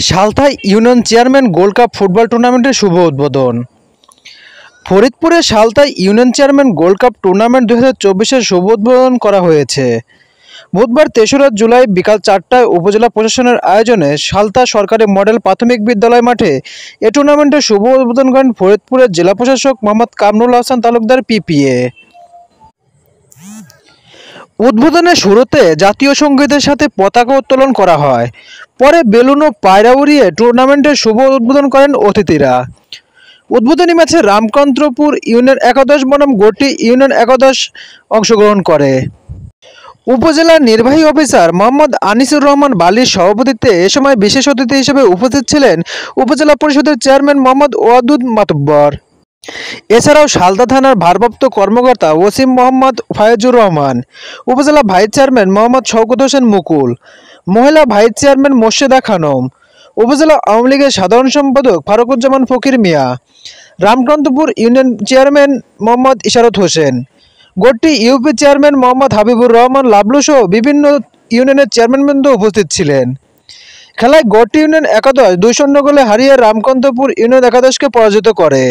সালথায় union chairman gold cup football টুর্নামেন্টের শুভ উদ্বোধন। ফরিদপুরে সালথায় union chairman gold cup tournament 2024-এর শুভ উদ্বোধন করা হয়েছে। বুধবার 3রা জুলাই বিকাল 4টায় উপজেলা প্রশাসনের আয়োজনে সালথা সরকারি মডেল প্রাথমিক বিদ্যালয় মাঠে এ টুর্নামেন্টের শুভ উদ্বোধন করেন ফরিদপুরের জেলা প্রশাসক মোহাম্মদ কামরুল হাসান তালুকদার পিপিএ। উদ্বোধনের শুরুতে জাতীয় সঙ্গীতের সাথে পতাকা উত্তোলন করা হয়। পরে বেলুন ও পায়রা উড়িয়ে টুর্নামেন্টের শুভ উদ্বোধন করেন অতিথিরা। উদ্বোধনী ম্যাচে রামকান্তপুর ইউনিয়ন একাদশ বনাম গোটি ইউনিয়ন একাদশ অংশগ্রহণ করে। উপজেলা নির্বাহী অফিসার মোহাম্মদ আনিসুর রহমান বালির সভাপতিত্বে এ সময় বিশেষ অতিথি হিসেবে উপস্থিত ছিলেন উপজেলা পরিষদের চেয়ারম্যান মোহাম্মদ ওয়াদুদ মাতব্বর। এছাড়াও সালথা থানার ভারপ্রাপ্ত কর্মকর্তা ওসিম মোহাম্মদ ফায়েজুর রহমান, উপজেলা ভাইস চেয়ারম্যান মোহাম্মদ শওকত হোসেন মুকুল, মহিলা ভাইস চেয়ারম্যান মোর্শেদা খানম, উপজেলা আওয়ামী লীগের সাধারণ সম্পাদক Faruquzzaman Fakir Mia, Ramkantapur union chairman Mohammad Isharat Hossain, Goti UP chairman Mohammad Habibur Rahman Lablu সহ বিভিন্ন ইউনিয়নের চেয়ারম্যানবৃন্দ উপস্থিত ছিলেন। খেলায় গোটি ইউনিয়ন একাদশ 2-0 গোলে হারিয়ে রামকান্তপুর ইউনিয়ন একাদশকে পরাজিত করে।